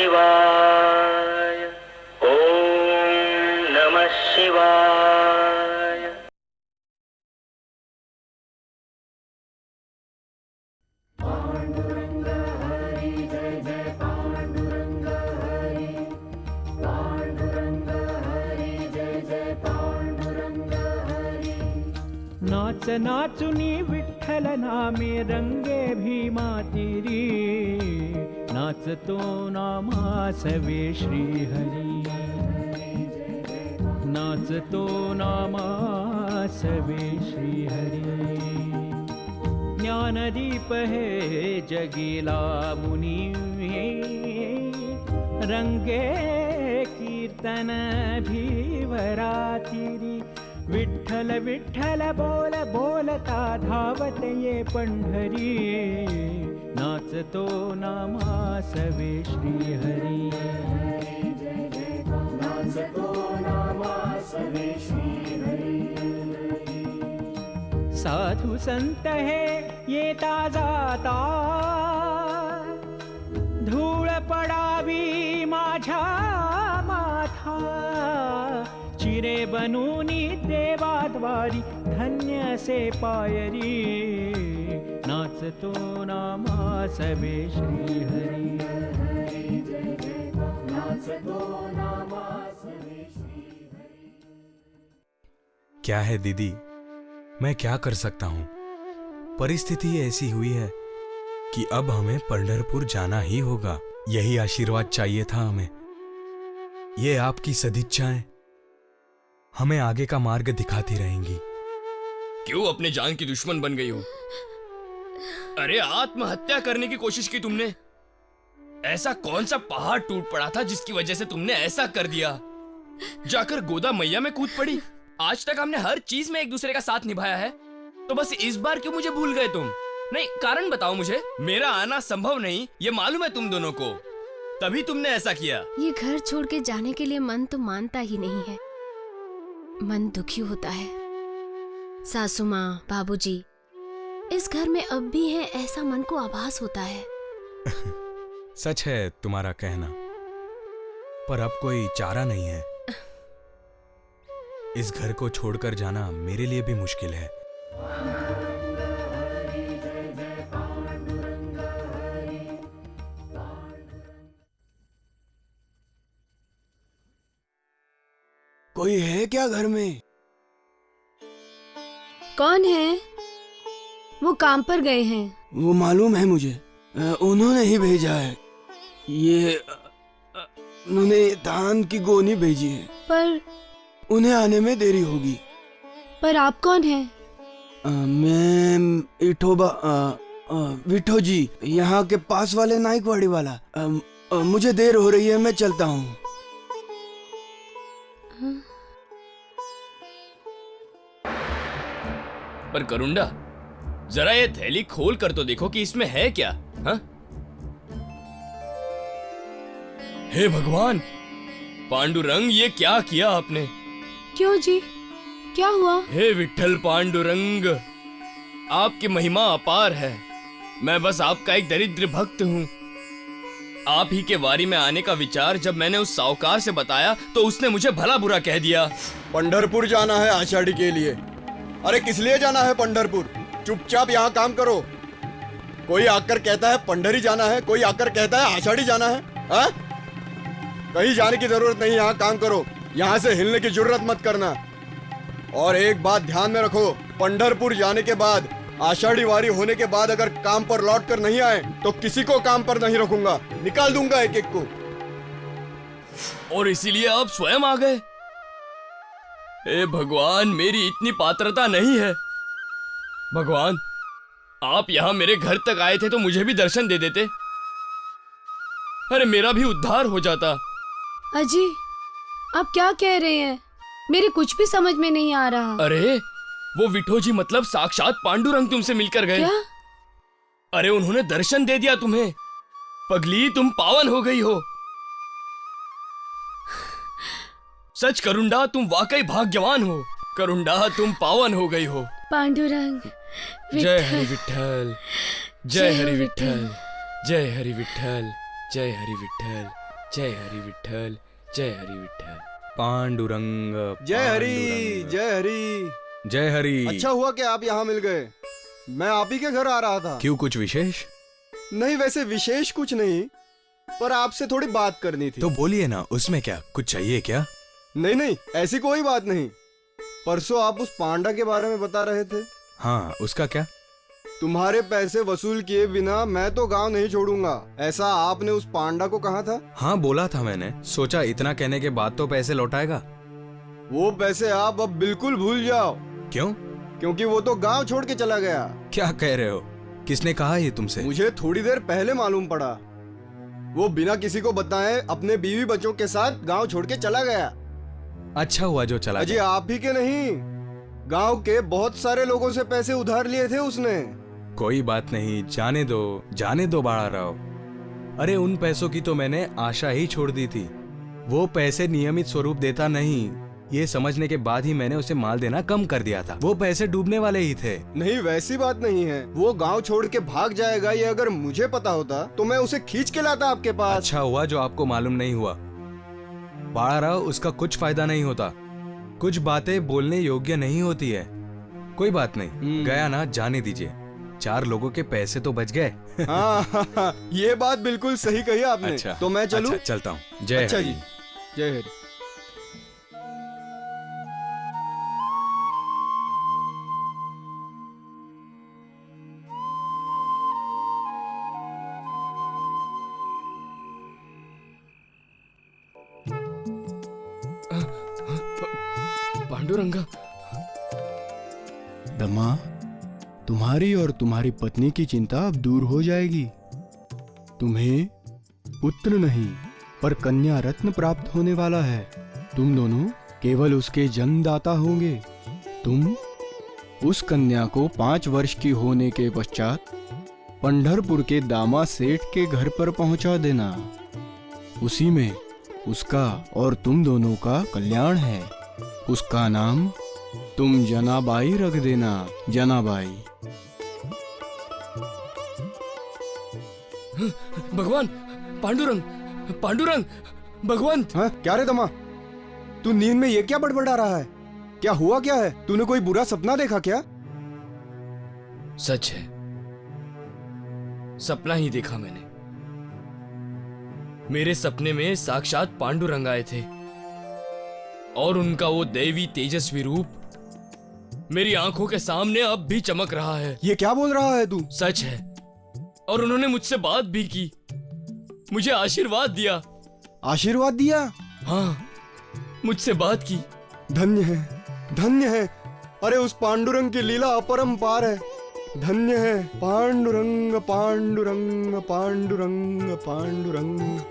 शिवाय। ओम नमः शिवाय। पांडुरंग हरि जय जय पांडुरंग हरि, पांडुरंग हरि जय जय पांडुरंग हरि। नाच नाचुनी विठ्ठल नामे रंगे भीमातिरी, नाचतो नामासवे श्रीहरी, नाचतो नामासवे श्रीहरी। ज्ञानदीप है जगीला मुनि, रंगे कीर्तन भीवरातिरी। विठ्ठल विठ्ठल बोल बोलता धावत ये पंढरी, नाचतो नामासवे श्रीहरी, नाचतो नामासवे श्रीहरि। साधु संत है येता जाता, धूळ पडावी माझ्या माथा। चिरे बनूनी देवाद्वारी धन्य से पायरी, नाचतो नामासवे श्रीहरी, नाचतो नामासवे श्रीहरि। क्या है दीदी, मैं क्या कर सकता हूँ। परिस्थिति ऐसी हुई है कि अब हमें पंढरपुर जाना ही होगा। यही आशीर्वाद चाहिए था हमें। ये आपकी सदिच्छाएं हमें आगे का मार्ग दिखाती रहेंगी। क्यों अपने जान की दुश्मन बन गई हो? अरे आत्महत्या करने की कोशिश की तुमने। ऐसा कौन सा पहाड़ टूट पड़ा था जिसकी वजह से तुमने ऐसा कर दिया? जाकर गोदा मैया में कूद पड़ी। आज तक हमने हर चीज में एक दूसरे का साथ निभाया है, तो बस इस बार क्यों मुझे भूल गए तुम? नहीं, कारण बताओ मुझे। मेरा आना संभव नहीं, ये मालूम है तुम दोनों को, तभी तुमने ऐसा किया। ये घर छोड़ के जाने के लिए मन तो मानता ही नहीं है, मन दुखी होता है। सासू माँ, बाबूजी, इस घर में अब भी है ऐसा मन को आभास होता है। सच है तुम्हारा कहना, पर अब कोई चारा नहीं है। इस घर को छोड़कर जाना मेरे लिए भी मुश्किल है। कोई है क्या घर में? कौन है? वो काम पर गए हैं। वो मालूम है मुझे, उन्होंने ही भेजा है। ये उन्होंने धान की गोनी भेजी है, पर उन्हें आने में देरी होगी। पर आप कौन हैं? मैं इठोबा विठो जी, यहाँ के पास वाले नाइकवाड़ी वाला। मुझे देर हो रही है, मैं चलता हूँ। पर करुंडा, जरा ये थैली खोल कर तो देखो कि इसमें है क्या। हाँ? हे भगवान, पांडुरंग, ये क्या किया आपने? क्यों जी, क्या हुआ? हे विठ्ठल पांडुरंग, आपकी महिमा अपार है। मैं बस आपका एक दरिद्र भक्त हूँ। आप ही के वारी में आने का विचार जब मैंने उस साहूकार से बताया तो उसने मुझे भला बुरा कह दिया। पंढरपुर जाना है आषाढ़ी के लिए। अरे किस लिए जाना है पंढरपुर? चुपचाप यहाँ काम करो। कोई आकर कहता है पंढरी जाना है, कोई आकर कहता है आषाढ़ी जाना है। हा? कहीं जाने की जरूरत नहीं, यहाँ काम करो। यहाँ से हिलने की जरूरत मत करना। और एक बात ध्यान में रखो, पंढरपुर जाने के बाद, आषाढ़ी वारी होने के बाद अगर काम पर लौट कर नहीं आए तो किसी को काम पर नहीं रखूंगा, निकाल दूंगा एक एक को। और इसीलिए आप स्वयं आ गए? हे भगवान, मेरी इतनी पात्रता नहीं है। भगवान, आप यहाँ मेरे घर तक आए थे तो मुझे भी दर्शन दे देते। अरे मेरा भी उद्धार हो जाता। अजी, आप क्या कह रहे हैं? मेरे कुछ भी समझ में नहीं आ रहा। अरे वो विठो जी मतलब साक्षात पांडुरंग तुमसे मिलकर गए। क्या? अरे उन्होंने दर्शन दे दिया तुम्हें। पगली, तुम पावन हो गई हो। सच करुंडा, तुम वाकई भाग्यवान हो। करुंडा, तुम पावन हो गई हो। पांडुरंग, जय हरि विठ्ठल, जय हरि विठ्ठल, जय हरि विठ्ठल, जय हरि विठ्ठल, जय हरि विठ्ठल, जय हरि विठ्ठल। पांडुरंग जय हरि, पांडुरंग, जय हरि। जय हरि। अच्छा हुआ कि आप यहाँ मिल गए। मैं आप ही के घर आ रहा था। क्यों, कुछ विशेष? नहीं, वैसे विशेष कुछ नहीं, पर आपसे थोड़ी बात करनी थी। तो बोलिए ना, उसमें क्या, कुछ चाहिए क्या? नहीं नहीं, ऐसी कोई बात नहीं। परसों आप उस पांडा के बारे में बता रहे थे। हाँ, उसका क्या? तुम्हारे पैसे वसूल किए बिना मैं तो गांव नहीं छोड़ूंगा, ऐसा आपने उस पांडा को कहा था। हाँ, बोला था मैंने। सोचा इतना कहने के बाद तो पैसे लौटाएगा। वो पैसे आप अब बिल्कुल भूल जाओ। क्यों? क्योंकि वो तो गांव छोड़ के चला गया। क्या कह रहे हो? किसने कहा ये तुमसे? मुझे थोड़ी देर पहले मालूम पड़ा। वो बिना किसी को बताए अपने बीवी बच्चों के साथ गांव छोड़ के चला गया। अच्छा हुआ जो चला अजी, गया। आप ही के नहीं, गांव के बहुत सारे लोगों से पैसे उधार लिए थे उसने। कोई बात नहीं, जाने दो बाड़ा राव। अरे उन पैसों की तो मैंने आशा ही छोड़ दी थी। वो पैसे नियमित स्वरूप देता नहीं, ये समझने के बाद ही मैंने उसे माल देना कम कर दिया था। वो पैसे डूबने वाले ही थे। नहीं, वैसी बात नहीं है। वो गांव छोड़ के भाग जाएगा ये अगर मुझे पता होता तो मैं उसे खींच के लाता आपके पास। अच्छा हुआ जो आपको मालूम नहीं हुआ। बाड़ा राव, उसका कुछ फायदा नहीं होता। कुछ बातें बोलने योग्य नहीं होती है। कोई बात नहीं, गया ना, जाने दीजिए। 4 लोगों के पैसे तो बच गए। हाँ, ये बात बिल्कुल सही कही आपने। अच्छा, तो मैं चलूं? अच्छा, चलता हूँ। जय अच्छा हरि। जी, जय हरि। पांडुरंगा, दमा, तुम्हारी और तुम्हारी पत्नी की चिंता अब दूर हो जाएगी। तुम्हें पुत्र नहीं पर कन्या रत्न प्राप्त होने वाला है। तुम दोनों केवल उसके जन्मदाता होंगे। तुम उस कन्या को 5 वर्ष की होने के पश्चात पंढरपुर के दामा सेठ के घर पर पहुंचा देना। उसी में उसका और तुम दोनों का कल्याण है। उसका नाम तुम जनाबाई रख देना। जनाबाई। भगवान, पांडुरंग, पांडुरंग, भगवान। हाँ, क्या रे दमा, तू नींद में ये क्या बड़बड़ा रहा है? क्या हुआ, क्या है? तूने कोई बुरा सपना देखा क्या? सच है, सपना ही देखा मैंने। मेरे सपने में साक्षात पांडुरंग आए थे और उनका वो दैवी तेजस्वी रूप मेरी आंखों के सामने अब भी चमक रहा है। ये क्या बोल रहा है तू? सच है, और उन्होंने मुझसे बात भी की, मुझे आशीर्वाद दिया। आशीर्वाद दिया? हाँ, मुझसे बात की। धन्य है, धन्य है। अरे उस पांडुरंग की लीला अपरंपार है। धन्य है पांडुरंग, पांडुरंग, पांडुरंग, पांडुरंग।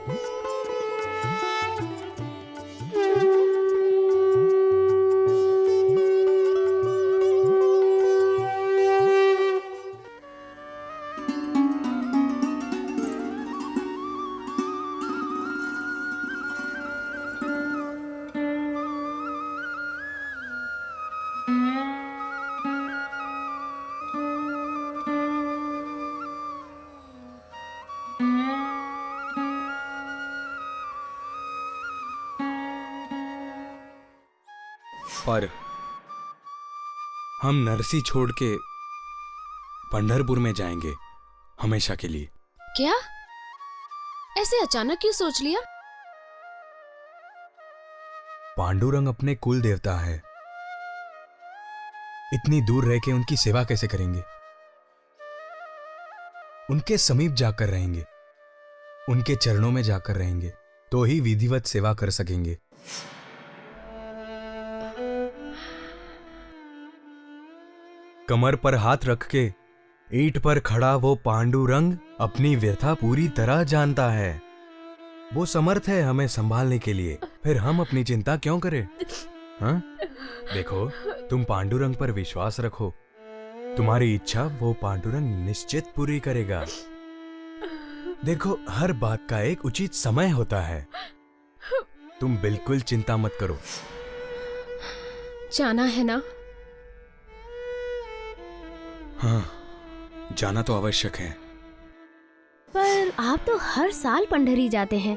पर हम नरसी छोड़ के पंढरपुर में जाएंगे हमेशा के लिए। क्या? ऐसे अचानक क्यों सोच लिया? पांडुरंग अपने कुल देवता है। इतनी दूर रह के उनकी सेवा कैसे करेंगे? उनके समीप जाकर रहेंगे, उनके चरणों में जाकर रहेंगे, तो ही विधिवत सेवा कर सकेंगे। कमर पर हाथ रख के ईंट पर खड़ा वो पांडुरंग अपनी व्यथा पूरी तरह जानता है। वो समर्थ है हमें संभालने के लिए, फिर हम अपनी चिंता क्यों करें? हाँ? देखो, तुम पांडुरंग पर विश्वास रखो। तुम्हारी इच्छा वो पांडुरंग निश्चित पूरी करेगा। देखो, हर बात का एक उचित समय होता है। तुम बिल्कुल चिंता मत करो। जाना है ना? हाँ, जाना तो आवश्यक है। पर आप तो हर साल पंढरी जाते हैं।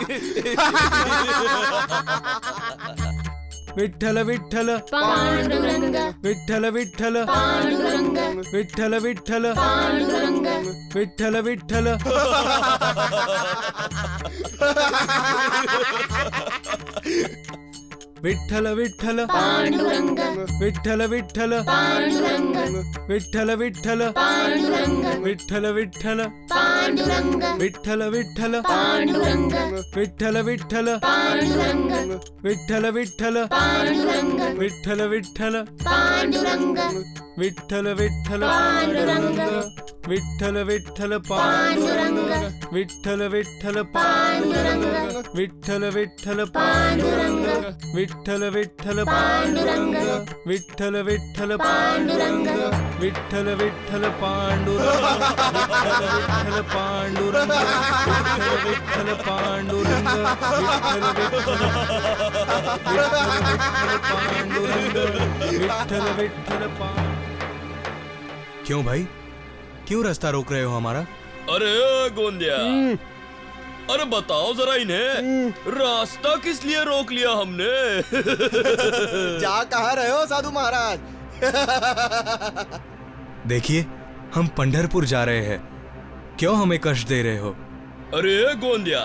विठ्ठल विठ्ठल पांडुरंग विठ्ठल विठ्ठल पांडुरंग विठ्ठल विठ्ठल पांडुरंग विठ्ठल विठ्ठल विठ्ठल विठ्ठल पांडुरंग विठ्ठल विठ्ठल पांडुरंग विठ्ठल विठ्ठल पांडुरंग विठ्ठल विठ्ठल पांडुरंग विठ्ठल विठ्ठल पांडुरंग विठ्ठल विठ्ठल पांडुरंग विठ्ठल विठ्ठल पांडुरंग विठ्ठल विठ्ठल पांडुरंग विठ्ठल विठ्ठल पांडुरंग विठ्ठल विठ्ठल पांडुरंग विठ्ठल विठ्ठल पांडुरंग विठ्ठल विठ्ठल पांडुरंग विठ्ठल विठ्ठल पांडुरंग विठ्ठल विठ्ठल पांडुरंग विठ्ठल विठ्ठल पांडुरंग विठ्ठल पांडुरंग विठ्ठल विठ्ठल पांडुरंग विठ्ठल विठ्ठल पांडुरंग। क्यों भाई, क्यों रास्ता रोक रहे हो हमारा? अरे गोंदिया, अरे बताओ जरा इन्हें, रास्ता किस लिए रोक लिया हमने? जा कहाँ रहे हो साधु महाराज? देखिए, हम पंढरपुर जा रहे हैं, क्यों हमें कष्ट दे रहे हो? अरे गोंदिया,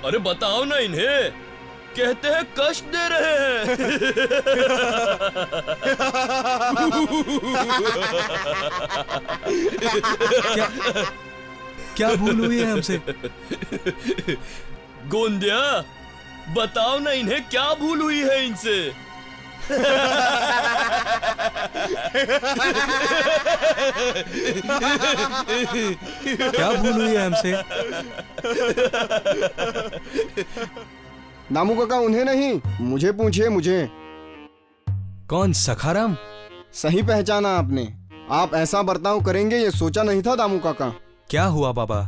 अरे बताओ ना इन्हें, कहते हैं कष्ट दे रहे हैं। क्या भूल हुई है हमसे? गोंदिया, बताओ ना इन्हें, क्या भूल हुई है इनसे? क्या भूल हुई है हमसे? दामू काका उन्हें नहीं, मुझे पूछिए, मुझे। कौन, सखाराम? सही पहचाना आपने। आप ऐसा बर्ताव करेंगे ये सोचा नहीं था दामू काका। क्या हुआ बाबा,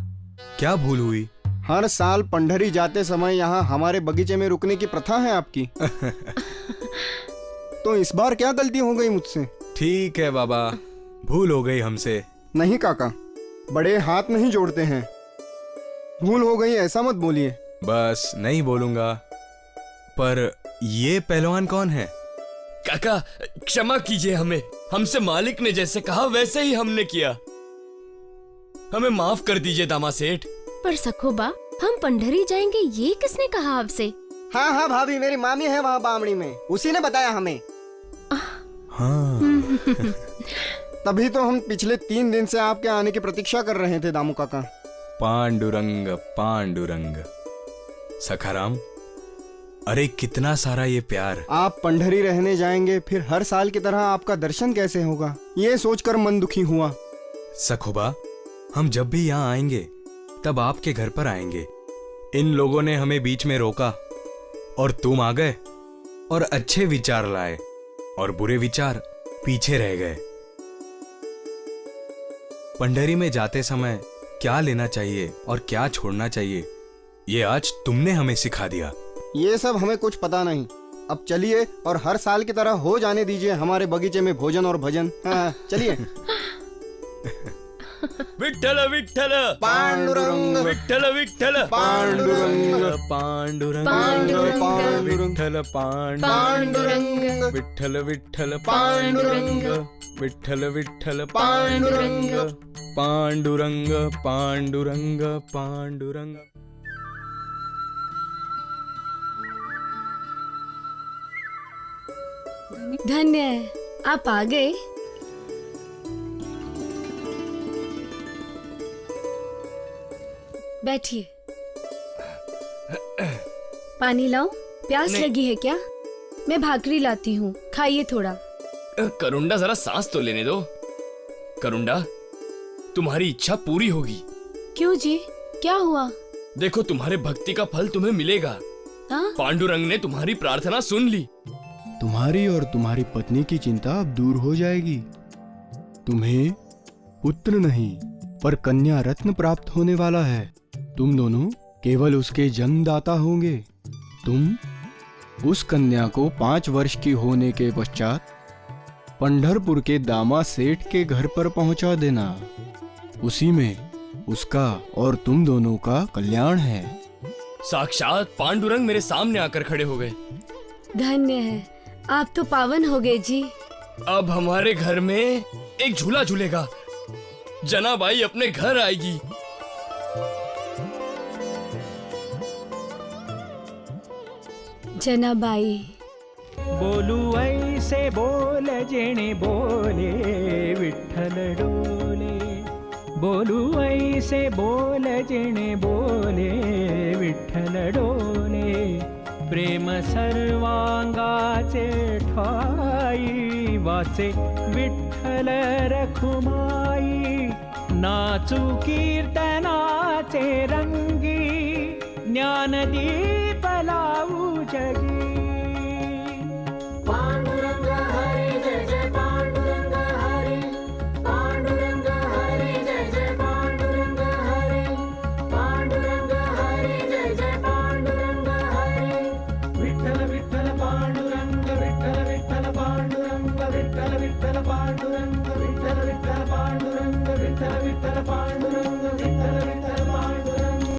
क्या भूल हुई? हर साल पंडरी जाते समय यहाँ हमारे बगीचे में रुकने की प्रथा है आपकी। तो इस बार क्या गलती हो गई मुझसे? ठीक है बाबा, भूल हो गई हमसे। नहीं काका, बड़े हाथ नहीं जोड़ते हैं। भूल हो गई ऐसा मत बोलिए। बस नहीं बोलूंगा। पर ये पहलवान कौन है? काका क्षमा कीजिए हमें, हमसे मालिक ने जैसे कहा वैसे ही हमने किया, हमें माफ कर दीजिए दामा सेठ। पर सखोबा, हम पंडरी जाएंगे ये किसने कहा आपसे? हाँ हाँ भाभी, मेरी मामी है वहाँ बामणी में, उसी ने बताया हमें। हाँ। तभी तो हम पिछले 3 दिन से आपके आने की प्रतीक्षा कर रहे थे दामू काका। पांडुरंग पांडुरंग। सखाराम, अरे कितना सारा ये प्यार। आप पंडरी रहने जाएंगे, फिर हर साल की तरह आपका दर्शन कैसे होगा, ये सोचकर मन दुखी हुआ। सखोबा, हम जब भी यहाँ आएंगे तब आपके घर पर आएंगे। इन लोगों ने हमें बीच में रोका और तुम आ गए और अच्छे विचार लाए और बुरे विचार पीछे रह गए। पंडरी में जाते समय क्या लेना चाहिए और क्या छोड़ना चाहिए, ये आज तुमने हमें सिखा दिया। ये सब हमें कुछ पता नहीं। अब चलिए और हर साल की तरह हो जाने दीजिए हमारे बगीचे में भोजन और भजन। हाँ, चलिए। विठ्ठल विठ्ठल पांडुरंग विठ्ठल विठ्ठल पांडुरंग पांडुरंग पांडुरंग विठ्ठल पांडुरंग विठ्ठल विठ्ठल पांडुरंग विठ्ठल विठ्ठल पांडुरंग पांडुरंग पांडुरंग पांडुरंग। धन्य है, आप आ गए। बैठिए। पानी लाऊं? प्यास नहीं। लगी है क्या? मैं भाकरी लाती हूँ, खाइए थोड़ा। करुंडा जरा सांस तो लेने दो। करुंडा, तुम्हारी इच्छा पूरी होगी। क्यों जी, क्या हुआ? देखो तुम्हारे भक्ति का फल तुम्हें मिलेगा। हाँ? पांडुरंग ने तुम्हारी प्रार्थना सुन ली। तुम्हारी और तुम्हारी पत्नी की चिंता अब दूर हो जाएगी। तुम्हें पुत्र नहीं पर कन्या रत्न प्राप्त होने वाला है। तुम दोनों केवल उसके जन्मदाता होंगे। तुम उस कन्या को 5 वर्ष की होने के पश्चात पंढरपुर के दामा सेठ के घर पर पहुंचा देना। उसी में उसका और तुम दोनों का कल्याण है। साक्षात पांडुरंग मेरे सामने आकर खड़े हो गए। धन्य है, आप तो पावन हो गए जी। अब हमारे घर में एक झूला झूलेगा, जनाबाई अपने घर आएगी। जनाबाई बोलू ऐसे बोल जेणे बोले विठ्ठल डोले, बोलू ऐसे बोल जेणे बोले विठ्ठल डोले, प्रेम सर्वांगाचे ठाई वाचे विठ्ठल रखुमाई, नाचू कीर्तनाचे रंगी ज्ञानदीप लावू जगी। पांडुरंग हरी जय जय पांडुरंग हरी, पांडुरंग हरी जय जय पांडुरंग हरी, पांडुरंग हरी जय जय पांडुरंग हरी। विठ्ठल विठ्ठल पांडुरंग, विठ्ठल विठ्ठल पांडुरंग, विठ्ठल विठ्ठल पांडुरंग, विठ्ठल विठ्ठल पांडुरंग, विठ्ठल विठ्ठल पांडुरंग।